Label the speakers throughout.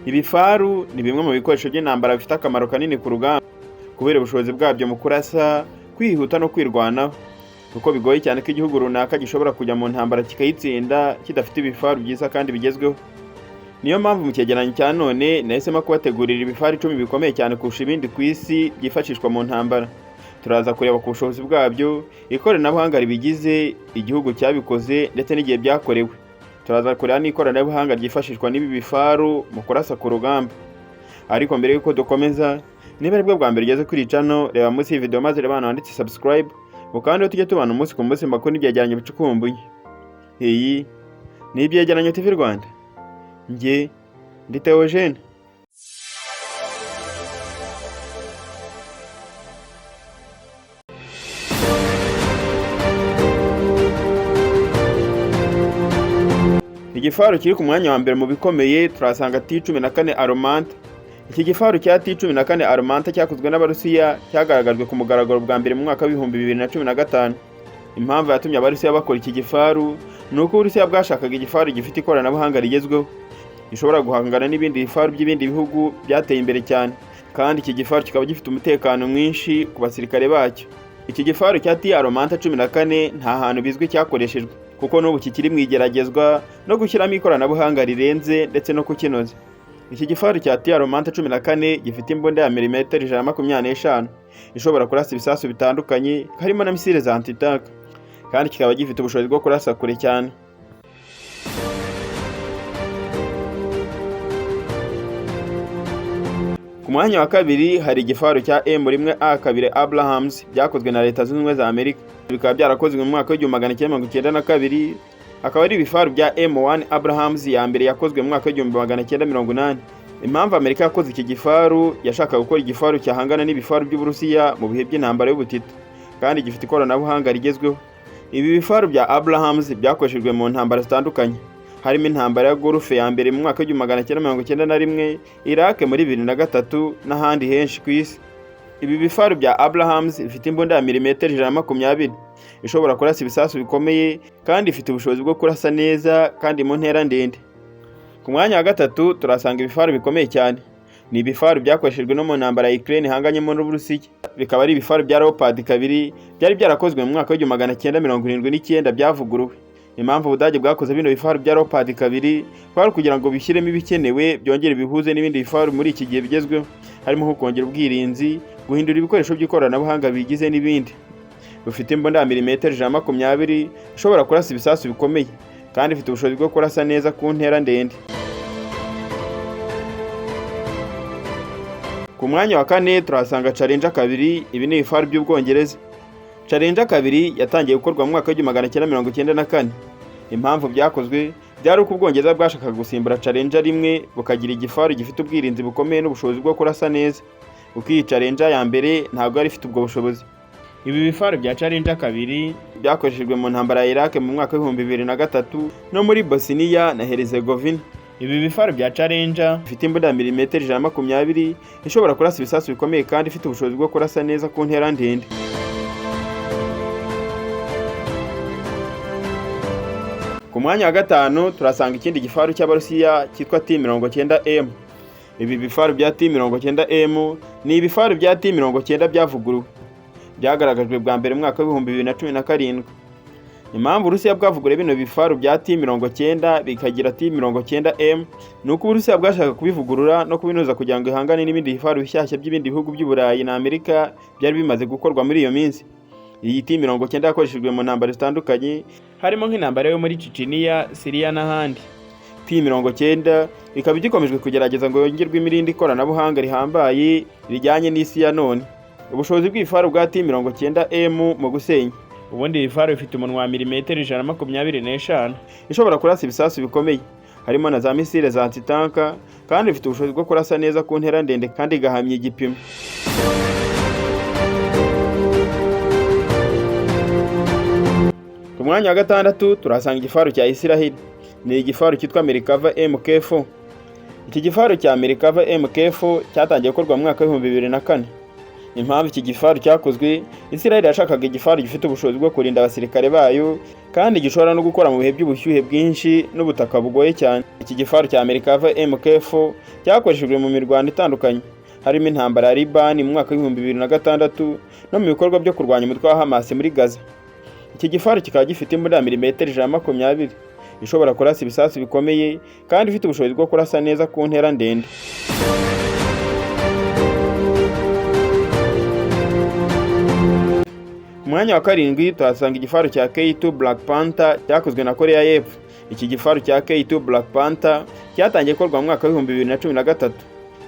Speaker 1: Ibifaru ni bimwe mu bikoresho by'intambara bifite akamaro kanini ku rugamba kubera ubushobozi bwabyo mu kurasa, kwihuta no kwirwanaho. Kuko bigoye cyane ko igihugu runaka gishobora kujya mu ntambara kikayitsinda kidafite ibifaru byiza kandi bigezweho. Niyo mpamvu mu cyegeranyo cya none nahisemo kubategurira ibifaru 10 bikomeye cyane kurusha ibindi ku isi byifashishwa mu ntambara. Turaza kureba ku bushobozi bwabyo, ikoranabuhanga ribigize, igihugu cyabikoze ndetse n'igihe byakorewe. Turaza kureba n'ikoranabuhanga ryifashishwa n'ibi bifaru mu kurasa ku rugamba. Ariko mbere yuko dukomeza, niba aribwo bwa mbere ugeze kuri channel, reba munsi iyi video maze reba wanditse subscribe, ukandi tujye tubana umunsi ku munsi makuru n'ibyegeranyo bicukumbuye. Iyi ni Ibyegeranyo TV Rwanda. Njye ndi Theogene. Igifaru kiri ku mwanya wa mbere mu bikomeye turasanga T-14 Armata. Iki gifaru cya T-14 Armata cyakozwe n'Abarusiya cyagaragajwe ku mugaragaro bwa mbere mu mwaka wa 2015. Impamvu yatumye Abarusiya bakora iki gifaru nuko Uburusiya bwashakaga igifaru gifite ikoranabuhanga rigezweho gishobora guhangana n'ibindi bifaru by'ibindi bihugu byateye imbere cyane, kandi iki gifaru kikaba gifite umutekano mwinshi ku basirikare bacyo. Iki gifaru cya T-Armata 14 nta hantu bizwi cyakoreshejwe, kuko n'ubu kikiri mu igeragezwa no gushyiramo ikoranabuhanga rirenze ndetse no kukinoza. Iki gifaru cya T-Armata 14 gifite imbunda ya milimetero 125 ishobora kurasa ibisasu bitandukanye harimo na misile za anti-tank, kandi kikaba gifite ubushobozi bwo kurasa kure cyane. Ku mwanya wa kabiri hari igifaru cya M1A2 Abrams byakozwe na Leta Zunze Ubumwe za Amerika. Bikaba byarakozwe mu mwaka wa 1992, akaba ari ibifaru bya M1 Abrams ya mbere yakozwe mu mwaka wa 1980. Impamvu Amerika yakoze iki gifaru, yashakaga gukora igifaru cyahangana n'ibifaru by'Uburusiya mu bihe by'intambara y'ubutita, kandi gifite ikoranabuhanga rigezweho. Ibi bifaru bya Abrams byakoreshejwe mu ntambara zitandukanye, harimo intambara ya Gulf ya mbere mu mwaka wa 1991, Iraq muri 2003 n'ahandi henshi ku isi. Ibi bifaru bya Abrams bifite imbunda ya milimetero 120 ishobora kurasa ibisasu bikomeye, kandi ifite ubushobozi bwo kurasa neza kandi mu ntera ndende. Ku mwanya wa gatatu turasanga ibifaru bikomeye cyane. Ni ibifaru byakoreshejwe no mu ntambara ya Ukraine hanganyemo n'Uburusiya. Bikaba ari ibifaru bya Leopard 2 byari byarakozwe mu mwaka wa 1979 byavuguruwe. Impamvu Ubudage bwakoze bino bifaru bya Leopard 2 kwari kugira ngo bishyiremo ibikenewe byongere bihuze n'ibindi bifaru muri iki gihe bigezweho, harimo nko kongera ubwirinzi, guhindura ibikoresho by'ikoranabuhanga bigize n'ibindi. Bufite imbunda ya milimetero 120 ishobora kurasa ibisasu bikomeye, kandi ifite ubushobozi bwo kurasa neza ku ntera ndende. Ku mwanya wa kane turasanga Challenger 2. Ibi ni ibifaru by'Ubwongereza. Challenger 2 yatangiye gukorwa mu mwaka wa 1994. Impamvu byakozwe byari uko Ubwongereza bwashakaga gusimbura Challenger 1 bukagira igifaru gifite ubwirinzi bukomeye n'ubushobozi bwo kurasa neza, kuko iyi Challenger ya mbere ntabwo yari ifite ubwo bushobozi. Ibi bifaru bya Challenger 2 byakoreshejwe mu ntambara ya Iraq mu mwaka wa 2003 no muri Bosnia na Herzegovina. Ibi bifaru bya Challenger bifite imbunda ya milimetero 120 ishobora kurasa ibisasu bikomeye, kandi ifite ubushobozi bwo kurasa neza ku ntera ndende. Ku mwanya wa gatanu turasanga ikindi gifaru cy'Abarusiya cyitwa T-90M. Ibi bifaru bya T-90M ni ibifaru bya T-90 byavuguruwe, byagaragajwe bwa mbere mu mwaka wa 2017. Impamvu Uburusiya bwavugure bino bifaru bya T-90 bikagira T-90M nuko Uburusiya bwashaka kubivugurura no kubinoza kugira ngo ihangane n'ibindi bifaru bishyashya by'ibindi bihugu by'Uburayi na Amerika byari bimaze gukorwa muri iyo minsi. Iyi T-90 yakoreshejwe mu ntambara zitandukanye, harimo nk'intambara yo muri Chechnya, Syria n'ahandi. T-90 ikaba igikomejwe kugerageza ngo yongerwe imirindi ikoranabuhanga rihambaye rijyanye n'isi ya none. Ubushobozi bw'ibifaru bwa T-90M mu gusenya. Ubundi ibifaru bifite umunwa wa milimetero 125 ishobora kurasa ibisasu bikomeye, harimo na za misile za anti-tank, kandi bifite ubushobozi bwo kurasa neza ku ntera ndende kandi igahamya igipimo. Ku mwanya wa gatandatu turasanga igifaru cya Israel. Ni igifaru cyitwa Merkava Mk4. Iki gifaru cya Merkava Mk4 cyatangiye gukorwa mu mwaka wa 2004. Impamvu iki gifaru cyakozwe, Israel yashakaga igifaru gifite ubushobozi bwo kurinda abasirikare bayo kandi gishobora no gukora mu bihe by'ubushyuhe bwinshi n'ubutaka bugoye cyane. Iki gifaru cya Amerika MK4 cyakoreshejwe mu mirwano itandukanye, harimo intambara ya Liban mu mwaka wa 2006 no mu bikorwa byo kurwanya umutwe wa Hamas muri Gaza. Iki gifaru kikaba gifite imbunda milimetero 120 ishobora kurasa ibisasu bikomeye kandi ifite ubushobozi bwo kurasa neza ku ntera ndende. Mwanya wa karindwi tuhasanga igifaru cya K2 Black Panther cyakozwe na Korea y'Epfo. Iki gifaru cya K2 Black Panther cyatangiye gukorwa mu mwaka wa 2013.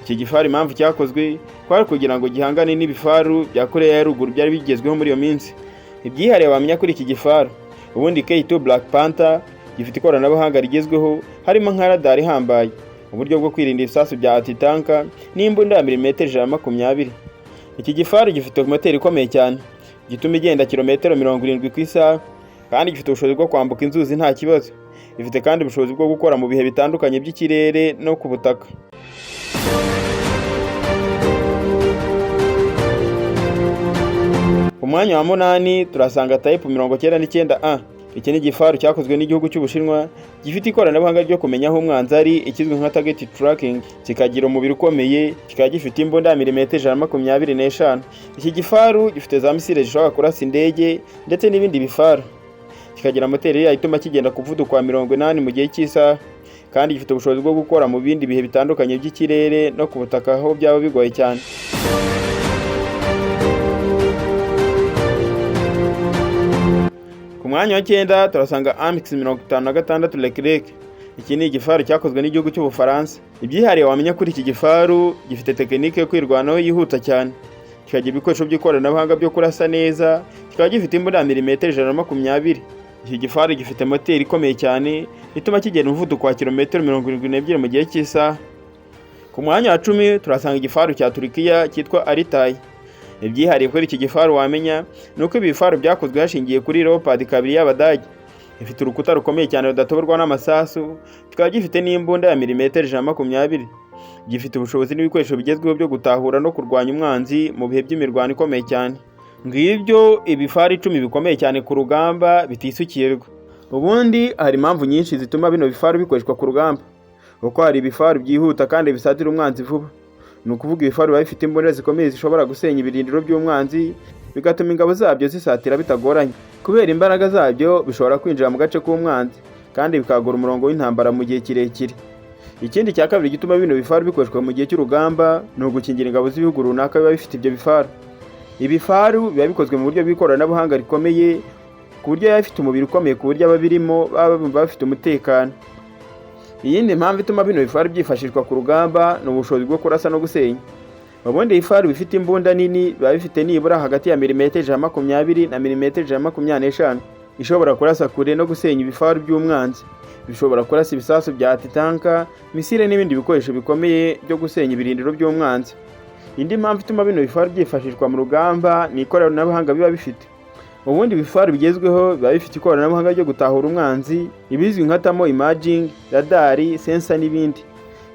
Speaker 1: Iki gifaru impamvu cyakozwe kwari kugira ngo gihangane n'ibifaru bya Korea ya ruguru byari bigezweho muri iyo minsi. Ibyihariye wamenya kuri iki gifaru, ubundi K2 Black Panther gifite ikoranabuhanga rigezweho harimo nka radar ihambaye, uburyo bwo kwirinda ibisasu bya anti-tank n'imbunda ya milimetero 120. Iki gifaru gifite moteri ikomeye cyane gituma igenda kilometero 70 ku isaha kandi gifite ubushobozi bwo kwambuka inzuzi nta kibazo. Ifite kandi ubushobozi bwo gukora mu bihe bitandukanye by'ikirere no ku butaka. Umwanya wa 8 turasanga Type 99A. Iki ni igifaru cyakozwe n'igihugu cy'Ubushinwa gifite ikoranabuhanga ryo kumenya aho umwanzi ari, ikizwe nka target tracking, kikagira umubiri ukomeye, kikaba gifite imbunda ya milimetero 125. Iki gifaru gifite za misile zishobora kurasa indege ndetse n'ibindi bifaru. Kikagira moteri yayo ituma kigenda ku muvuduko wa 80 mu gihe cy'isaha kandi gifite ubushobozi bwo gukora mu bindi bihe bitandukanye by'ikirere no ku butaka aho byaba bigoye cyane. Mwanya wa 9 turasanga Amix 56 Leclerc. Iki ni igifaru cyakozwe n'igihugu cy'Ubufaransa. Ibyihariye wamenya kuri iki gifaru, gifite tekinike yo kwirwanaho yihuta cyane, kikagira ibikoresho by'ikoranabuhanga byo kurasa neza, kikaba gifite imbunda ya milimetero 120. Iki gifaru gifite moteri ikomeye cyane ituma kigenda umuvuduko wa kilometero 72 mu gihe cy'isaha. Ku mwanya wa 10 turasanga igifaru cya Turkiya cyitwa Altay. Ibyihariye kuri iki gifaru wamenya nuko ibifaru byakozwe hashingiye kuri Leopard 2 y'Abadage. Ifite urukuta rukomeye cyane rudatoborwa n'amasasu, kikaba gifite n'imbunda ya milimetero 120. Gifite ubushobozi n'ibikoresho bigezweho byo gutahura no kurwanya umwanzi mu bihe by'imirwano ikomeye cyane. Ngibyo ibifaru 10 bikomeye cyane ku rugamba bitisukirwa. Ubundi hari impamvu nyinshi zituma bino bifaru bikoreshwa ku rugamba. Uko hari ibifaru byihuta kandi bisatira umwanzi vuba. Nukuvuga ibifaru bifite imbunda zikomeye zishobora gusenya ibirindiro by'umwanzi, bigatuma ingabo zabyo zisatira bitagoranye. Kubera imbaraga zabyo bishobora kwinjira mu gace k'umwanzi kandi bikagura umurongo w'intambara mu gihe kirekire. Ikindi cya kabiri gituma bino bifaru bikoreshwa mu gihe cy'urugamba ni ugukingira ingabo z'ibihugu runaka biba bifite ibyo bifaru. Ibifaru biba bikozwe mu buryo bw'ikoranabuhanga rikomeye ku buryo biba bifite umubiri ukomeye ku buryo ababirimo baba bafite umutekano. Iyindi mpamvu ituma bino bifaru byifashishwa ku rugamba ni ubushobozi bwo kurasa no gusenya. Ubundi ibifaru bifite imbunda nini biba bifite nibura hagati ya milimetero 120 na milimetero 125 ishobora kurasa kure no gusenya ibifaru by'umwanzi. Bishobora kurasa ibisasu bya anti-tank, misile n'ibindi bikoresho bikomeye byo gusenya ibirindiro by'umwanzi. Indi mpamvu ituma bino bifaru byifashishwa mu rugamba ni ikoranabuhanga biba bifite. Ubundi bifaru bigezweho biba bifite ikoranabuhanga ryo gutahura umwanzi, ibizwi nka thermal imaging, radar, sensor n'ibindi.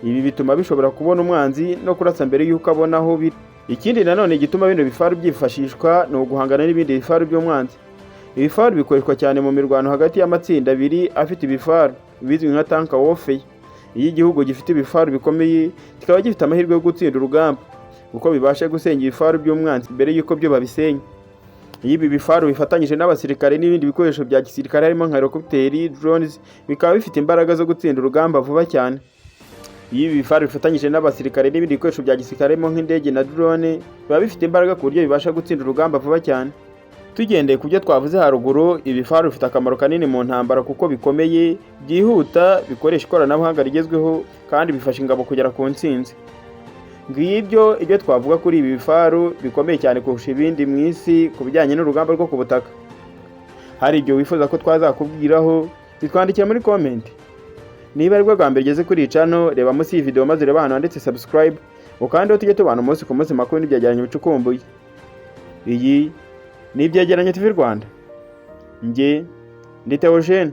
Speaker 1: Ibi bituma bishobora kubona umwanzi no kurasa mbere y'uko abona aho biri. Ikindi nanone gituma bino bifaru byifashishwa ni uguhangana n'ibindi bifaru by'umwanzi. Ibifaru bikoreshwa cyane mu mirwano hagati y'amatsinda abiri afite ibifaru, ibizwi nka tank warfare. Iyo igihugu gifite ibifaru bikomeye, kikaba gifite amahirwe yo gutsinda urugamba kuko bibasha gusenya ibifaru by'umwanzi mbere y'uko byo babisenya. Ibi bifaru bifatanyije n'abasirikare n'ibindi bikoresho bya gisirikare harimo nka helicopteri, drones, bikaba bifite imbaraga zo gutsinda urugamba vuba cyane. Ibi bifaru bifatanyije n'abasirikare n'ibindi bikoresho bya gisirikare harimo nk'indege na drone, biba bifite imbaraga ku buryo bibasha gutsinda urugamba vuba cyane. Tugendeye ku byo twavuze haruguru, ibifaru bifite akamaro kanini mu ntambara kuko bikomeye, byihuta, bikoresha ikoranabuhanga rigezweho kandi bifasha ingabo kugera ku ntsinzi. Ngibyo ibyo twavuga kuri ibi bifaru bikomeye cyane kurusha ibindi mu isi ku bijyanye n'urugamba rwo ku butaka. Hari ibyo wifuza ko twazakubwiraho, twandikira muri comment. Niba ari bwo bwa mbere ugeze kuri iyi channel, reba munsi iyi video maze reba hano handitse subscribe, ukandeho tujye tubana umunsi ku munsi makuru n'ibyegeranyo bicukumbuye. Iyi ni Ibyegeranyo TV Rwanda. Njye ndi Theogene.